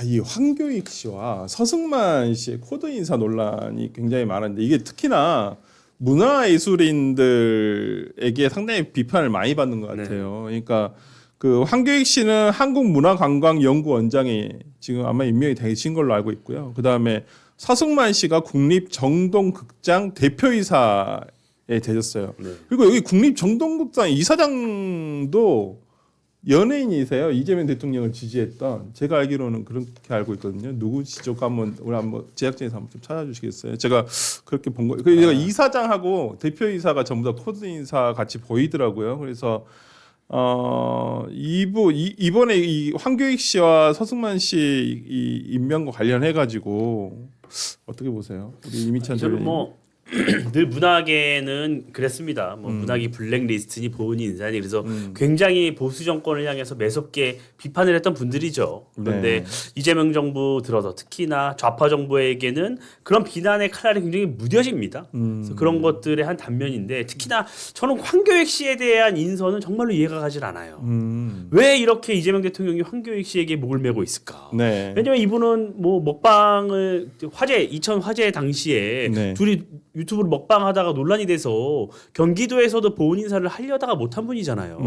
이 황교익 씨와 서승만 씨의 코드 인사 논란이 굉장히 많은데 이게 특히나 문화예술인들에게 상당히 비판을 많이 받는 것 같아요. 그러니까 그 황교익 씨는 한국문화관광연구원장에 지금 아마 임명이 되신 걸로 알고 있고요. 그 다음에 서승만 씨가 국립정동극장 대표이사에 되셨어요. 그리고 여기 국립정동극장 이사장도 연예인이세요. 이재명 대통령을 지지했던 제가 알기로는 그렇게 알고 있거든요. 누구시죠? 한번 우리 한번 제작진에서 한번 좀 찾아주시겠어요? 제가 그렇게 본 거예요. 제가 이사장하고 대표이사가 전부 다 코드 인사 같이 보이더라고요. 그래서 이번에 이 황교익 씨와 서승만 씨 이 임명과 관련해 가지고 어떻게 보세요? 우리 이미찬 저는 늘 문학에는 그랬습니다. 문학이 블랙리스트니 보은이 인사니 그래서 굉장히 보수 정권을 향해서 매섭게 비판을 했던 분들이죠. 그런데 이재명 정부 들어서 특히나 좌파 정부에게는 그런 비난의 칼날이 굉장히 무뎌집니다. 그래서 그런 것들의 한 단면인데 특히나 저는 황교익 씨에 대한 인선은 정말로 이해가 가질 않아요. 왜 이렇게 이재명 대통령이 황교익 씨에게 목을 메고 있을까? 왜냐면 이분은 뭐 먹방을 2000 화재 당시에 둘이 유튜브로 먹방하다가 논란이 돼서 경기도에서도 보훈 인사를 하려다가 못한 분이잖아요.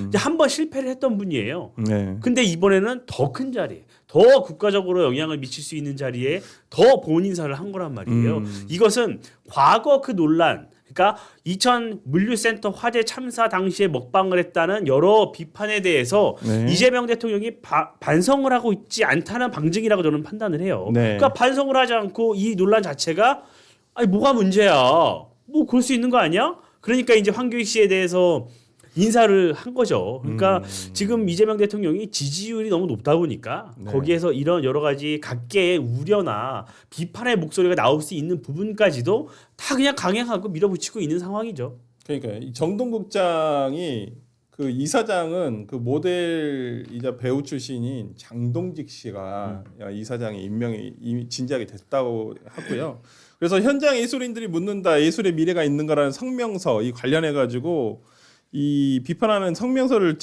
이제 한 번 실패를 했던 분이에요. 근데 이번에는 더 큰 자리, 더 국가적으로 영향을 미칠 수 있는 자리에 더 보훈 인사를 한 거란 말이에요. 이것은 과거 그 논란, 그러니까 2000 물류센터 화재 참사 당시에 먹방을 했다는 여러 비판에 대해서 이재명 대통령이 반성을 하고 있지 않다는 방증이라고 저는 판단을 해요. 그러니까 반성을 하지 않고 이 논란 자체가 아니 뭐가 문제야? 뭐 그럴 수 있는 거 아니야? 그러니까 이제 황교익 씨에 대해서 인사를 한 거죠. 그러니까 지금 이재명 대통령이 지지율이 너무 높다 보니까 거기에서 이런 여러 가지 각계의 우려나 비판의 목소리가 나올 수 있는 부분까지도 다 그냥 강행하고 밀어붙이고 있는 상황이죠. 그러니까 이 정동국장이 그 이사장은 그 모델이자 배우 출신인 장동직 씨가 이사장에 임명이 진지하게 됐다고 하고요. 그래서 현장 예술인들이 묻는다. 예술의 미래가 있는가라는 성명서 이 관련해 가지고 이 비판하는 성명서를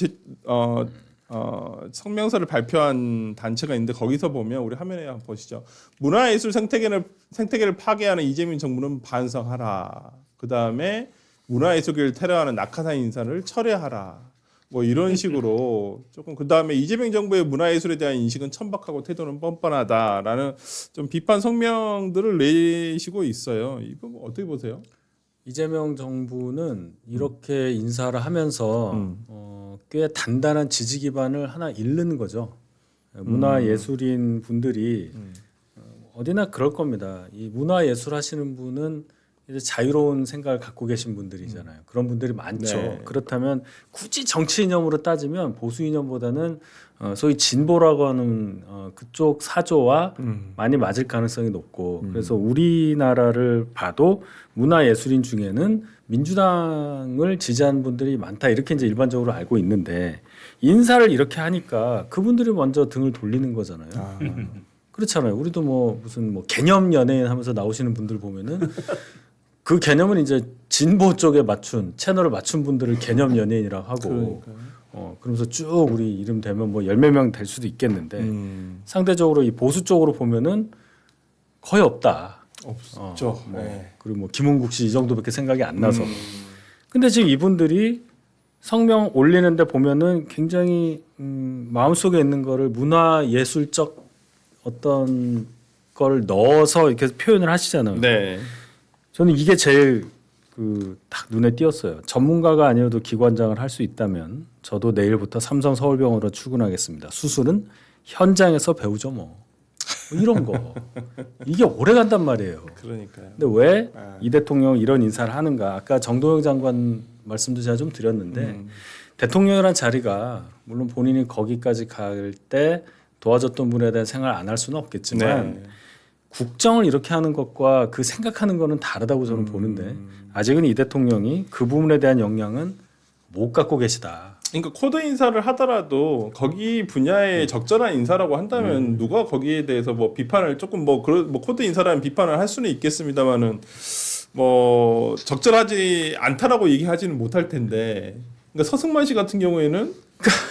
성명서를 발표한 단체가 있는데 거기서 보면 우리 화면에 한번 보시죠. 문화예술 생태계를 파괴하는 이재명 정부는 반성하라. 그 다음에 문화예술계를 테러하는 낙하산 인사를 철회하라. 뭐 이런 식으로 조금 그 다음에 이재명 정부의 문화예술에 대한 인식은 천박하고 태도는 뻔뻔하다라는 좀 비판 성명들을 내시고 있어요. 이거 어떻게 보세요? 이재명 정부는 이렇게 인사를 하면서 꽤 단단한 지지 기반을 하나 잃는 거죠. 문화예술인 분들이 어디나 그럴 겁니다. 이 문화예술 하시는 분은 이제 자유로운 생각을 갖고 계신 분들이잖아요. 그런 분들이 많죠. 그렇다면 굳이 정치 이념으로 따지면 보수 이념보다는 소위 진보라고 하는 그쪽 사조와 많이 맞을 가능성이 높고 그래서 우리나라를 봐도 문화예술인 중에는 민주당을 지지하는 분들이 많다 이렇게 이제 일반적으로 알고 있는데 인사를 이렇게 하니까 그분들이 먼저 등을 돌리는 거잖아요. 그렇잖아요. 우리도 뭐 무슨 뭐 개념 연예인 하면서 나오시는 분들 보면은 그 개념은 이제 진보 쪽에 맞춘 채널을 맞춘 분들을 개념 연예인이라고 하고 그러면서 쭉 우리 이름 되면 뭐 열몇 명 될 수도 있겠는데 상대적으로 이 보수 쪽으로 보면은 거의 없다. 없죠. 그리고 뭐 김은국 씨 이 정도밖에 생각이 안 나서. 근데 지금 이분들이 성명 올리는데 보면은 굉장히 마음속에 있는 거를 문화예술적 어떤 걸 넣어서 이렇게 표현을 하시잖아요. 저는 이게 제일 딱 눈에 띄었어요. 전문가가 아니어도 기관장을 할 수 있다면 저도 내일부터 삼성 서울병원으로 출근하겠습니다. 수술은 현장에서 배우죠 뭐. 이런 거. 이게 오래 간단 말이에요. 그러니까요. 근데 왜 이 대통령 이런 인사를 하는가. 아까 정동영 장관 말씀도 제가 좀 드렸는데 대통령이란 자리가 물론 본인이 거기까지 갈 때 도와줬던 분에 대한 생각을 안 할 수는 없겠지만 국정을 이렇게 하는 것과 그 생각하는 거는 다르다고 저는 보는데 아직은 이 대통령이 그 부분에 대한 역량은 못 갖고 계시다. 그러니까 코드 인사를 하더라도 거기 분야에 적절한 인사라고 한다면 누가 거기에 대해서 뭐 비판을 조금 뭐 코드 인사라는 비판을 할 수는 있겠습니다만은 뭐 적절하지 않다라고 얘기하지는 못할 텐데. 그러니까 서승만 씨 같은 경우에는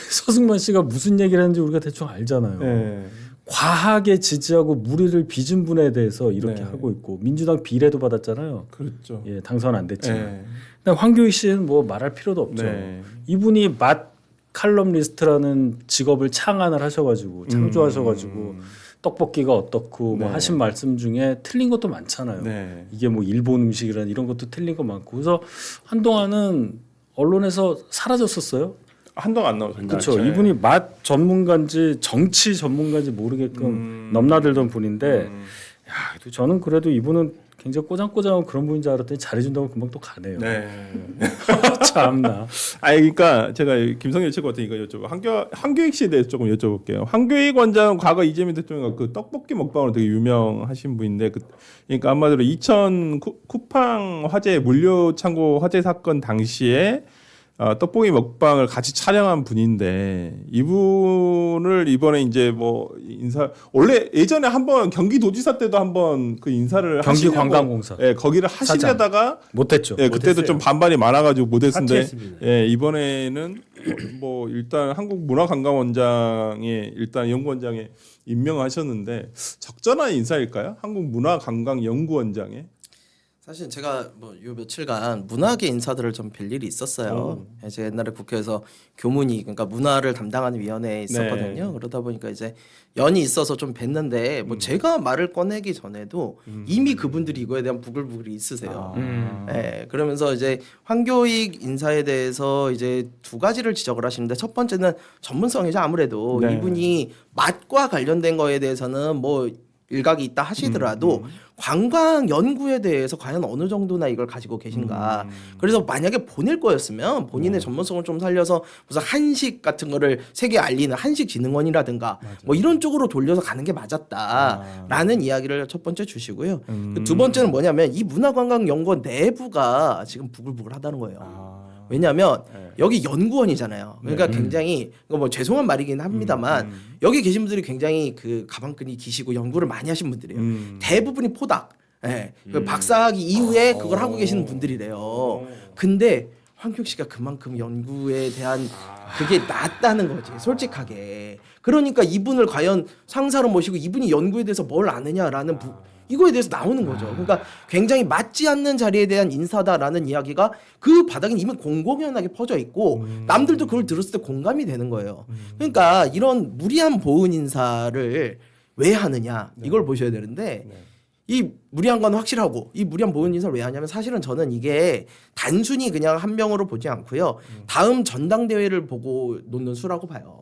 서승만 씨가 무슨 얘기를 하는지 우리가 대충 알잖아요. 과하게 지지하고 무리를 빚은 분에 대해서 이렇게 네. 하고 있고 민주당 비례도 받았잖아요. 그렇죠. 예, 당선 안 됐지만. 네. 근데 황교익 씨는 뭐 말할 필요도 없죠. 네. 이분이 맛 칼럼니스트라는 직업을 창안을 하셔가지고 창조하셔가지고 떡볶이가 어떻고 뭐 네. 하신 말씀 중에 틀린 것도 많잖아요. 네. 이게 뭐 일본 음식이란 이런 것도 틀린 거 많고 그래서 한동안은 언론에서 사라졌었어요. 한동안 안 나오셨죠. 그렇죠. 이분이 맛 전문가인지 정치 전문가인지 모르게끔 넘나들던 분인데 야, 저는 그래도 이분은 굉장히 꼬장꼬장한 그런 분인 줄 알았더니 잘해준다고 금방 또 가네요. 네. 참나. 아, 그러니까 제가 김성일 최고한테 이거 여쭤보. 황교익 씨에 대해서 조금 여쭤볼게요. 황교익 원장은 과거 이재명 대통령과 그 떡볶이 먹방으로 되게 유명하신 분인데, 그러니까 아마도 2000 쿠팡 화재 물류 창고 화재 사건 당시에 떡볶이 먹방을 같이 촬영한 분인데 이분을 이번에 이제 뭐 원래 예전에 한번 경기도지사 때도 한번 그 인사를 경기관광공사. 예, 거기를 하시려다가 못했죠. 예, 그때도 못했어요. 좀 반발이 많아가지고 못했는데 사퇴했습니다. 예, 이번에는 뭐 일단 한국문화관광원장에 일단 연구원장에 임명하셨는데 적절한 인사일까요? 한국문화관광연구원장에 사실 제가 뭐 요 며칠간 문화계 인사들을 좀 뵐 일이 있었어요. 제가 옛날에 국회에서 교문위 그러니까 문화를 담당하는 위원회에 있었거든요. 네. 그러다 보니까 이제 연이 있어서 좀 뵀는데 뭐 제가 말을 꺼내기 전에도 이미 그분들이 이거에 대한 부글부글이 있으세요. 네, 그러면서 이제 황교익 인사에 대해서 이제 두 가지를 지적을 하시는데 첫 번째는 전문성이죠. 아무래도 네. 이분이 맛과 관련된 거에 대해서는 뭐 일각이 있다 하시더라도 관광 연구에 대해서 과연 어느 정도나 이걸 가지고 계신가. 그래서 만약에 보낼 거였으면 본인의 전문성을 좀 살려서 무슨 한식 같은 거를 세계에 알리는 한식진흥원이라든가 뭐 이런 쪽으로 돌려서 가는 게 맞았다라는 이야기를 첫 번째 주시고요. 두 번째는 뭐냐면 이 문화관광연구원 내부가 지금 부글부글하다는 거예요. 왜냐하면 여기 연구원이잖아요. 그러니까 굉장히 이거 뭐 죄송한 말이긴 합니다만 여기 계신 분들이 굉장히 그 가방끈이 기시고 연구를 많이 하신 분들이에요. 대부분이 포닥, 예, 그 박사학위 이후에 그걸 하고 계시는 분들이래요. 근데 황교익 씨가 그만큼 연구에 대한 그게 낮다는 거지, 솔직하게. 그러니까 이분을 과연 상사로 모시고 이분이 연구에 대해서 뭘 아느냐라는 이거에 대해서 나오는 거죠. 그러니까 굉장히 맞지 않는 자리에 대한 인사다라는 이야기가 그 바닥에 이미 공공연하게 퍼져 있고 남들도 그걸 들었을 때 공감이 되는 거예요. 그러니까 이런 무리한 보은 인사를 왜 하느냐 이걸 보셔야 되는데 이 무리한 건 확실하고 이 무리한 보은 인사를 왜 하냐면 사실은 저는 이게 단순히 그냥 한 명으로 보지 않고요. 다음 전당대회를 보고 놓는 수라고 봐요.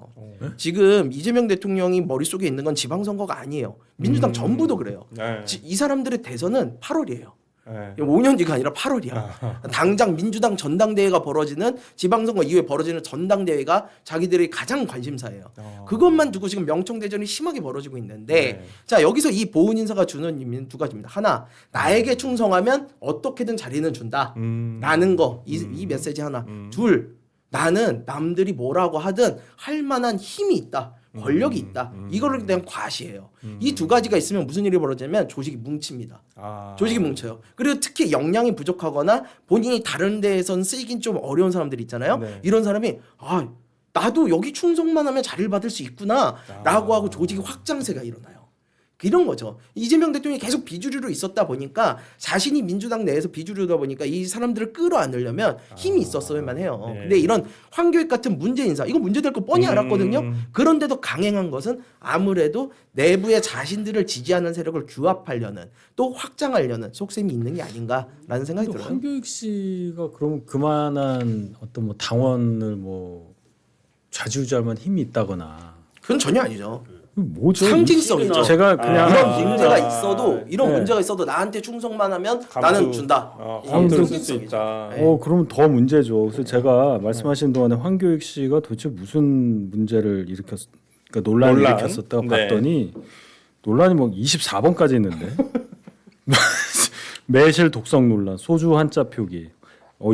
지금 이재명 대통령이 머릿속에 있는 건 지방선거가 아니에요. 민주당 전부도 그래요. 네. 이 사람들의 대선은 8월이에요. 네. 5년 뒤가 아니라 8월이야. 당장 민주당 전당대회가 벌어지는 지방선거 이후에 벌어지는 전당대회가 자기들의 가장 관심사예요. 그것만 두고 지금 명청대전이 심하게 벌어지고 있는데 자 여기서 이 보훈 인사가 주는 의미는 두 가지입니다. 하나 나에게 충성하면 어떻게든 자리는 준다 라는 거 이 메시지 하나. 둘 나는 남들이 뭐라고 하든 할 만한 힘이 있다. 권력이 있다. 이거를 대한 과시예요. 이 두 가지가 있으면 무슨 일이 벌어지냐면 조직이 뭉칩니다. 조직이 뭉쳐요. 그리고 특히 역량이 부족하거나 본인이 다른 데에선 쓰이긴 좀 어려운 사람들이 있잖아요. 네. 이런 사람이 나도 여기 충성만 하면 자리를 받을 수 있구나 라고 하고 조직의 확장세가 일어나요. 이런 거죠. 이재명 대통령이 계속 비주류로 있었다 보니까 자신이 민주당 내에서 비주류다 보니까 이 사람들을 끌어안으려면 힘이 있었어야만 해요. 네. 근데 이런 황교익 같은 문제 인사 이거 문제될 거 뻔히 알았거든요. 그런데도 강행한 것은 아무래도 내부의 자신들을 지지하는 세력을 규합하려는 또 확장하려는 속셈이 있는 게 아닌가라는 생각이 들어요. 황교익 씨가 그럼 그만한 어떤 뭐 당원을 뭐 좌지우지할 만한 힘이 있다거나 그건 전혀 아니죠. 뭐죠? 상징성이죠. 제가 그냥 이런 문제가 있어도 이런 네. 문제가 있어도 나한테 충성만 하면 나는 준다. 감수 쓸 수 상징성이죠. 있다. 그럼 더 문제죠. 그래서 제가 말씀하신 동안에 황교익 씨가 도대체 무슨 문제를 그러니까 논란을 논란? 일으켰었다고 네. 봤더니 논란이 뭐 24번까지 있는데 매실 독성 논란, 소주 한자 표기,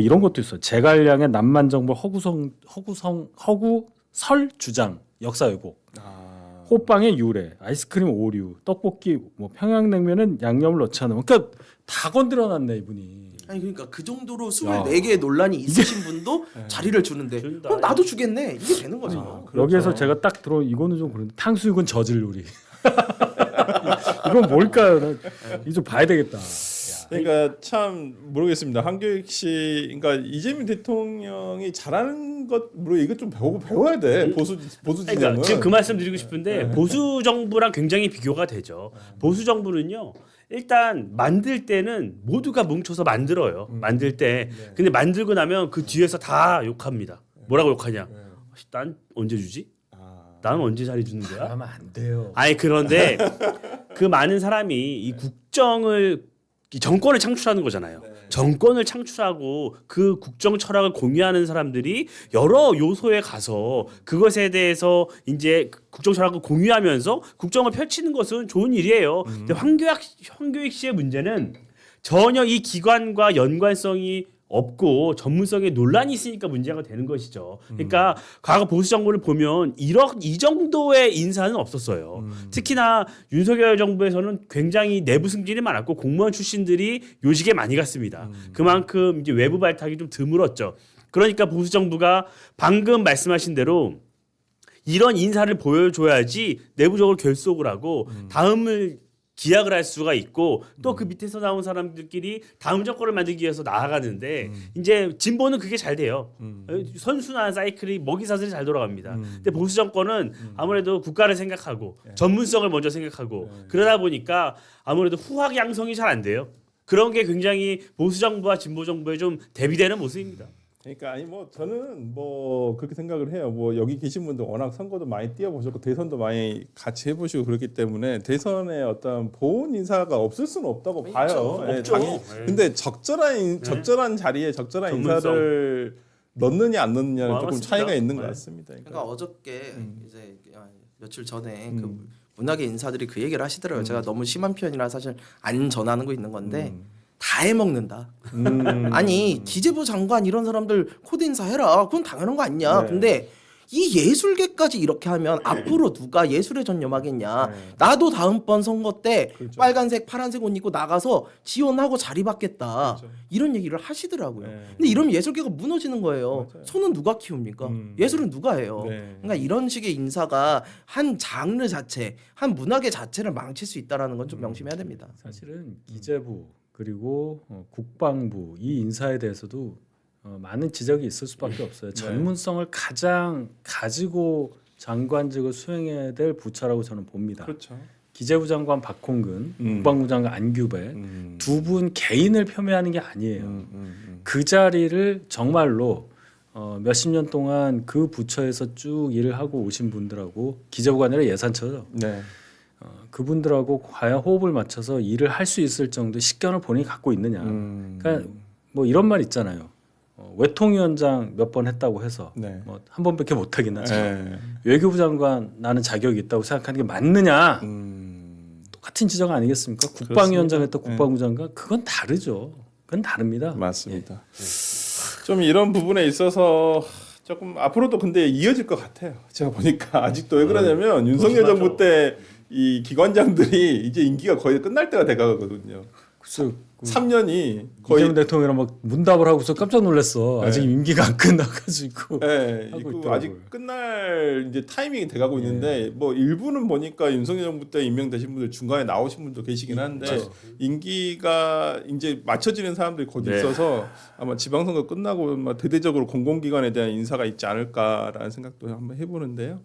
이런 것도 있어요. 제갈량의 남만정벌 허구설 주장, 역사 왜곡. 호빵의 유래, 아이스크림 오류, 떡볶이, 뭐 평양냉면은 양념을 넣지 않으면 그러니까 다 건드려놨네 이분이. 아니 그러니까 그 정도로 24개의 논란이 있으신 분도 자리를 주는데 준다. 그럼 나도 주겠네. 이게 되는 거죠. 여기에서 제가 딱 이거는 좀 그런데 탕수육은 저질 요리. 이건 뭘까요? 나 이거 좀 봐야 되겠다. 그러니까 참 모르겠습니다. 한교익 씨, 그러니까 이재명 대통령이 잘하는 것 물론 이거 좀 배워야 돼. 보수 진영은. 그러니까 지금 그 말씀 드리고 싶은데 보수 정부랑 굉장히 비교가 되죠. 보수 정부는요. 일단 만들 때는 모두가 뭉쳐서 만들어요. 만들 때. 근데 만들고 나면 그 뒤에서 다 욕합니다. 뭐라고 욕하냐? 난 언제 주지? 나는 언제 자리 주는 거야? 하면 안 돼요. 아니 그런데 그 많은 사람이 이 국정을 이 정권을 창출하는 거잖아요. 정권을 창출하고 그 국정 철학을 공유하는 사람들이 여러 요소에 가서 그것에 대해서 이제 국정 철학을 공유하면서 국정을 펼치는 것은 좋은 일이에요. 근데 황교익 씨의 문제는 전혀 이 기관과 연관성이 없고 전문성에 논란이 있으니까 문제가 되는 것이죠. 그러니까 과거 보수 정부를 보면 이 정도의 인사는 없었어요. 특히나 윤석열 정부에서는 굉장히 내부 승진이 많았고 공무원 출신들이 요직에 많이 갔습니다. 그만큼 이제 외부 발탁이 좀 드물었죠. 그러니까 보수 정부가 방금 말씀하신 대로 이런 인사를 보여줘야지 내부적으로 결속을 하고 다음을 기약을 할 수가 있고 또 그 밑에서 나온 사람들끼리 다음 정권을 만들기 위해서 나아가는데 이제 진보는 그게 잘 돼요. 선순환 사이클이 먹이사슬이 잘 돌아갑니다. 근데 보수 정권은 아무래도 국가를 생각하고 전문성을 먼저 생각하고 그러다 보니까 아무래도 후학 양성이 잘 안 돼요. 그런 게 굉장히 보수 정부와 진보 정부에 좀 대비되는 모습입니다. 그러니까 아니 뭐 저는 뭐 그렇게 생각을 해요. 뭐 여기 계신 분들 워낙 선거도 많이 뛰어보셨고 대선도 많이 같이 해보시고 그렇기 때문에 대선에 어떤 보훈 인사가 없을 수는 없다고 봐요. 예, 없죠. 근데 적절한 자리에 적절한 인사를 넣느냐 안 넣느냐는 조금 맞습니다. 차이가 있는 것 같습니다. 그러니까 어저께 이제 며칠 전에 그 문학의 인사들이 그 얘기를 하시더라고요. 제가 너무 심한 표현이라 사실 안 전하는 거 있는 건데 다 해먹는다. 아니 기재부 장관 이런 사람들 코드 인사해라. 그건 당연한 거 아니냐. 네. 근데 이 예술계까지 이렇게 하면 앞으로 누가 예술에 전념하겠냐. 나도 다음번 선거 때 그렇죠. 빨간색 파란색 옷 입고 나가서 지원하고 자리 받겠다. 그렇죠. 이런 얘기를 하시더라고요. 네. 근데 이러면 예술계가 무너지는 거예요. 맞아요. 손은 누가 키웁니까? 예술은 누가 해요? 네. 그러니까 이런 식의 인사가 한 장르 자체, 한 문학의 자체를 망칠 수 있다라는 건 좀 명심해야 됩니다. 사실은 기재부 그리고 국방부 이 인사에 대해서도 많은 지적이 있을 수밖에 없어요. 전문성을 가장 가지고 장관직을 수행해야 될 부처라고 저는 봅니다. 그렇죠. 기재부 장관 박홍근, 국방부 장관 안규배 두 분 개인을 폄훼하는 게 아니에요. 그 자리를 정말로 몇십 년 동안 그 부처에서 쭉 일을 하고 오신 분들하고 기재부가 아니라 예산처죠. 네. 그분들하고 과연 호흡을 맞춰서 일을 할 수 있을 정도의 식견을 본인이 갖고 있느냐. 그러니까 뭐 이런 말 있잖아요. 외통위원장 몇 번 했다고 해서 네. 뭐 한 번밖에 못 하긴 하죠. 네. 외교부 장관 나는 자격이 있다고 생각하는 게 맞느냐? 똑같은 지적 아니겠습니까? 국방위원장 했다 국방부 장관 그건 다르죠. 그건 다릅니다. 맞습니다. 좀 이런 부분에 있어서 조금 앞으로도 근데 이어질 것 같아요. 제가 보니까 아직도 왜 그러냐면 윤석열 정부 때 이 기관장들이 이제 임기가 거의 끝날 때가 돼가거든요. 글쎄, 3년이 거의 이재명 대통령이랑 막 문답을 하고서 깜짝 놀랐어. 아직 네. 임기가 안 끝나가지고. 네, 하고 이거 있더라고요. 아직 끝날 이제 타이밍이 돼가고 있는데 뭐 일부는 보니까 윤석열 정부 때 임명되신 분들 중간에 나오신 분도 계시긴 한데 임기가 이제 맞춰지는 사람들이 곧 있어서 아마 지방선거 끝나고 대대적으로 공공기관에 대한 인사가 있지 않을까라는 생각도 한번 해보는데요.